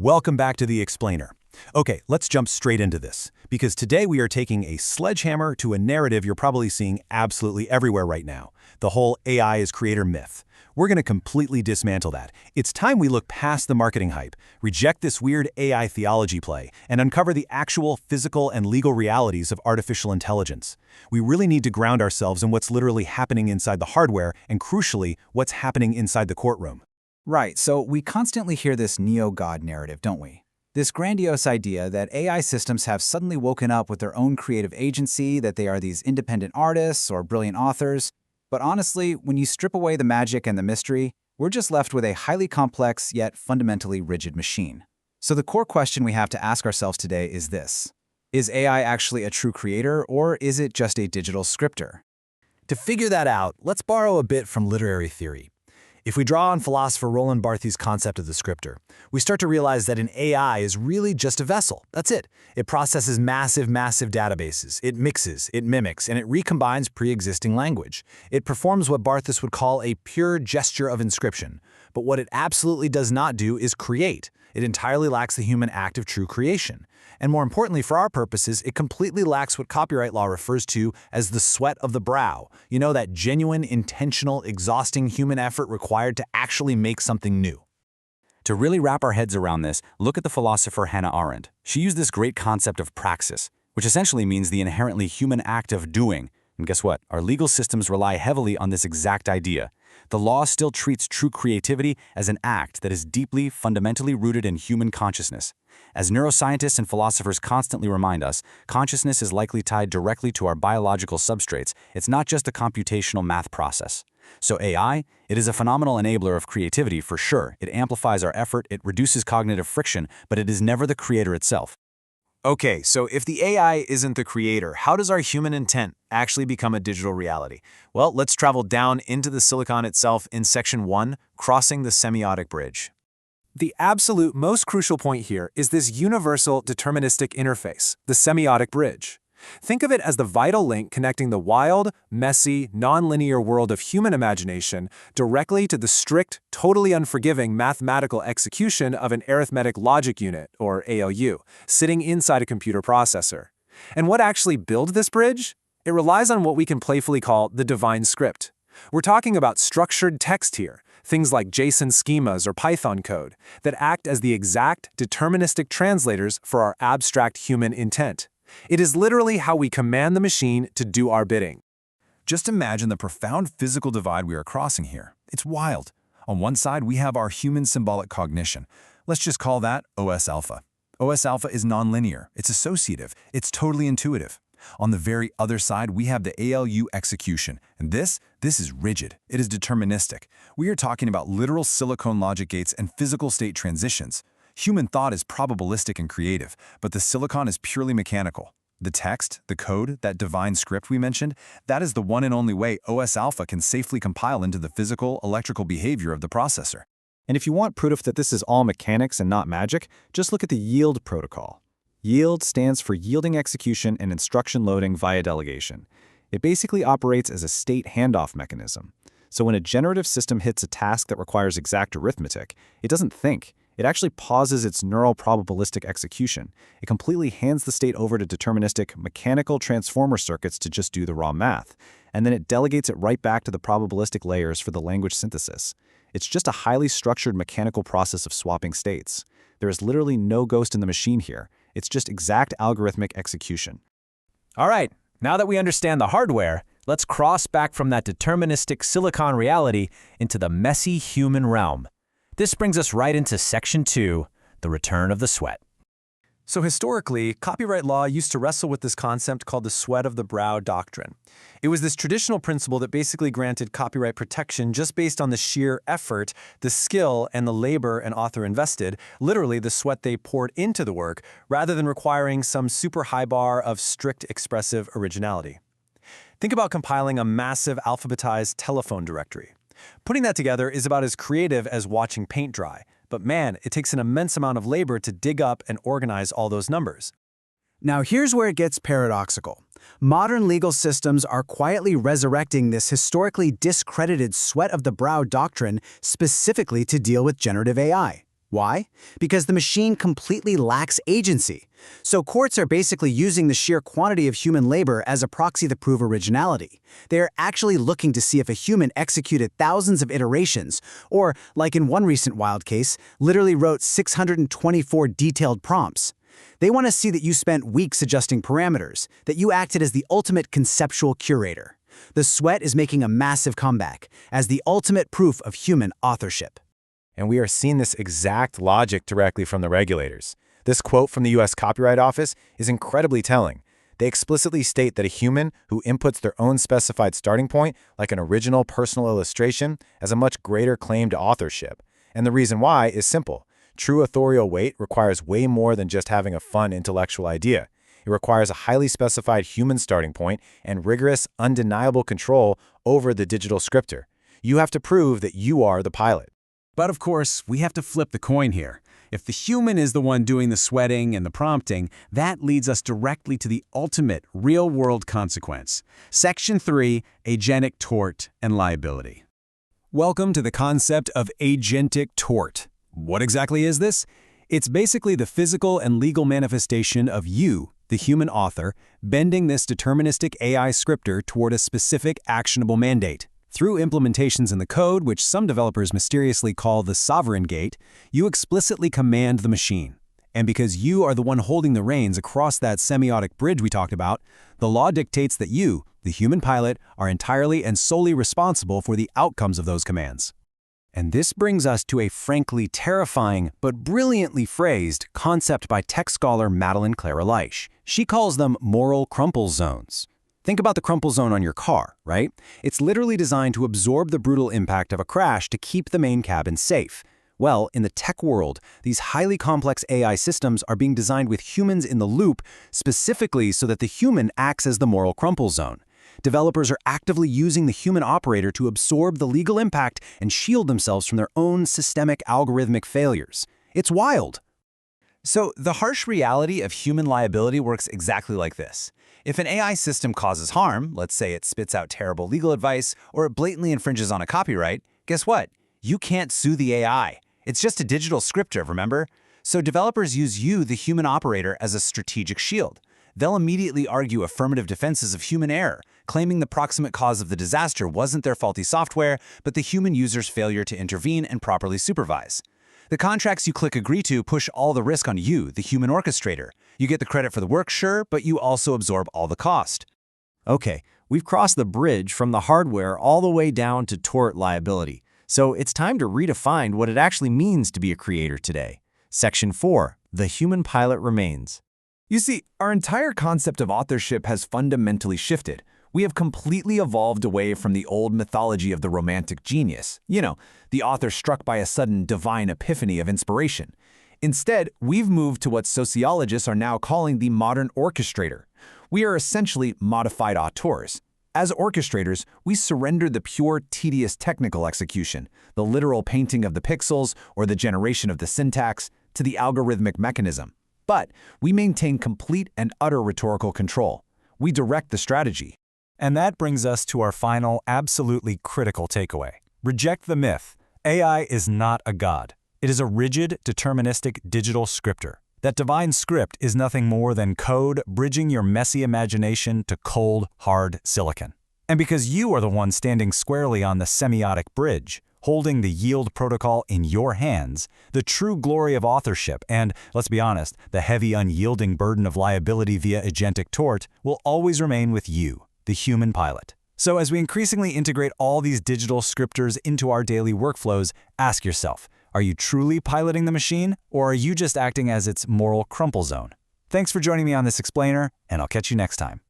Welcome back to The Explainer. Okay, let's jump straight into this, because today we are taking a sledgehammer to a narrative you're probably seeing absolutely everywhere right now, the whole AI is creator myth. We're going to completely dismantle that. It's time we look past the marketing hype, reject this weird AI theology play, and uncover the actual physical and legal realities of artificial intelligence. We really need to ground ourselves in what's literally happening inside the hardware and, crucially, what's happening inside the courtroom. Right, so we constantly hear this neo-God narrative, don't we? This grandiose idea that AI systems have suddenly woken up with their own creative agency, that they are these independent artists or brilliant authors. But honestly, when you strip away the magic and the mystery, we're just left with a highly complex yet fundamentally rigid machine. So the core question we have to ask ourselves today is this: is AI actually a true creator, or is it just a digital scripter? To figure that out, let's borrow a bit from literary theory. If we draw on philosopher Roland Barthes' concept of the scripter, we start to realize that an AI is really just a vessel. That's it. It processes massive databases. It mixes, it mimics, and it recombines pre-existing language. It performs what Barthes would call a pure gesture of inscription. But what it absolutely does not do is create. It entirely lacks the human act of true creation. And more importantly, for our purposes, it completely lacks what copyright law refers to as the sweat of the brow. You know, that genuine, intentional, exhausting human effort required to actually make something new. To really wrap our heads around this, look at the philosopher Hannah Arendt. She used this great concept of praxis, which essentially means the inherently human act of doing. And guess what? Our legal systems rely heavily on this exact idea. The law still treats true creativity as an act that is deeply, fundamentally rooted in human consciousness. As neuroscientists and philosophers constantly remind us, consciousness is likely tied directly to our biological substrates. It's not just a computational math process. So AI, it is a phenomenal enabler of creativity for sure. It amplifies our effort, it reduces cognitive friction, but it is never the creator itself. Okay, so if the AI isn't the creator, how does our human intent actually become a digital reality? Well, let's travel down into the silicon itself in Section 1, Crossing the Semiotic Bridge. The absolute most crucial point here is this universal deterministic interface, the semiotic bridge. Think of it as the vital link connecting the wild, messy, nonlinear world of human imagination directly to the strict, totally unforgiving mathematical execution of an arithmetic logic unit, or ALU, sitting inside a computer processor. And what actually builds this bridge? It relies on what we can playfully call the divine script. We're talking about structured text here, things like JSON schemas or Python code, that act as the exact deterministic translators for our abstract human intent. It is literally how we command the machine to do our bidding. Just imagine the profound physical divide we are crossing here. It's wild. On one side, we have our human symbolic cognition. Let's just call that OS alpha. OS alpha is nonlinear, it's associative, it's totally intuitive. On the very other side, we have the ALU execution, and this is rigid. It is deterministic. We are talking about literal silicon logic gates and physical state transitions. Human thought is probabilistic and creative, but the silicon is purely mechanical. The text, the code, that divine script we mentioned, that is the one and only way OS alpha can safely compile into the physical, electrical behavior of the processor. And if you want proof that this is all mechanics and not magic, just look at the yield protocol. Yield stands for yielding execution and instruction loading via delegation. It basically operates as a state handoff mechanism. So when a generative system hits a task that requires exact arithmetic, it doesn't think. It actually pauses its neural probabilistic execution. It completely hands the state over to deterministic mechanical transformer circuits to just do the raw math, and then it delegates it right back to the probabilistic layers for the language synthesis. It's just a highly structured mechanical process of swapping states. There is literally no ghost in the machine here. It's just exact algorithmic execution. All right, now that we understand the hardware, let's cross back from that deterministic silicon reality into the messy human realm. This brings us right into Section 2, the return of the sweat. So historically, copyright law used to wrestle with this concept called the sweat of the brow doctrine. It was this traditional principle that basically granted copyright protection just based on the sheer effort, the skill, and the labor an author invested, literally the sweat they poured into the work, rather than requiring some super high bar of strict expressive originality. Think about compiling a massive alphabetized telephone directory. Putting that together is about as creative as watching paint dry, but man, it takes an immense amount of labor to dig up and organize all those numbers. Now here's where it gets paradoxical. Modern legal systems are quietly resurrecting this historically discredited sweat of the brow doctrine specifically to deal with generative AI. Why? Because the machine completely lacks agency. So courts are basically using the sheer quantity of human labor as a proxy to prove originality. They are actually looking to see if a human executed thousands of iterations, or, like in one recent wild case, literally wrote 624 detailed prompts. They want to see that you spent weeks adjusting parameters, that you acted as the ultimate conceptual curator. The sweat is making a massive comeback as the ultimate proof of human authorship. And we are seeing this exact logic directly from the regulators. This quote from the U.S. Copyright Office is incredibly telling. They explicitly state that a human who inputs their own specified starting point, like an original personal illustration, has a much greater claim to authorship. And the reason why is simple. True authorial weight requires way more than just having a fun intellectual idea. It requires a highly specified human starting point and rigorous, undeniable control over the digital scripter. You have to prove that you are the pilot. But of course, we have to flip the coin here. If the human is the one doing the sweating and the prompting, that leads us directly to the ultimate real-world consequence. Section 3, Agentic Tort and Liability. Welcome to the concept of agentic tort. What exactly is this? It's basically the physical and legal manifestation of you, the human author, bending this deterministic AI scripter toward a specific actionable mandate. Through implementations in the code, which some developers mysteriously call the sovereign gate, you explicitly command the machine. And because you are the one holding the reins across that semiotic bridge we talked about, the law dictates that you, the human pilot, are entirely and solely responsible for the outcomes of those commands. And this brings us to a frankly terrifying but brilliantly phrased concept by tech scholar Madeline Clara Leish. She calls them moral crumple zones. Think about the crumple zone on your car, right? It's literally designed to absorb the brutal impact of a crash to keep the main cabin safe. Well, in the tech world, these highly complex AI systems are being designed with humans in the loop, specifically so that the human acts as the moral crumple zone. Developers are actively using the human operator to absorb the legal impact and shield themselves from their own systemic algorithmic failures. It's wild. So the harsh reality of human liability works exactly like this. If an AI system causes harm, let's say it spits out terrible legal advice or it blatantly infringes on a copyright, guess what? You can't sue the AI. It's just a digital scripter, remember? So developers use you, the human operator, as a strategic shield. They'll immediately argue affirmative defenses of human error, claiming the proximate cause of the disaster wasn't their faulty software, but the human user's failure to intervene and properly supervise. The contracts you click agree to push all the risk on you, the human orchestrator. You get the credit for the work, sure, but you also absorb all the cost. Okay, we've crossed the bridge from the hardware all the way down to tort liability. So it's time to redefine what it actually means to be a creator today. Section 4, the human pilot remains. You see, our entire concept of authorship has fundamentally shifted. We have completely evolved away from the old mythology of the romantic genius. You know, the author struck by a sudden divine epiphany of inspiration. Instead, we've moved to what sociologists are now calling the modern orchestrator. We are essentially modified auteurs. As orchestrators, we surrender the pure, tedious technical execution, the literal painting of the pixels or the generation of the syntax, to the algorithmic mechanism. But we maintain complete and utter rhetorical control. We direct the strategy. And that brings us to our final, absolutely critical takeaway. Reject the myth. AI is not a god. It is a rigid, deterministic digital scripter. That divine script is nothing more than code bridging your messy imagination to cold, hard silicon. And because you are the one standing squarely on the semiotic bridge, holding the yield protocol in your hands, the true glory of authorship and, let's be honest, the heavy, unyielding burden of liability via agentic tort will always remain with you, the human pilot. So as we increasingly integrate all these digital scripters into our daily workflows, ask yourself, are you truly piloting the machine, or are you just acting as its moral crumple zone? Thanks for joining me on this explainer, and I'll catch you next time.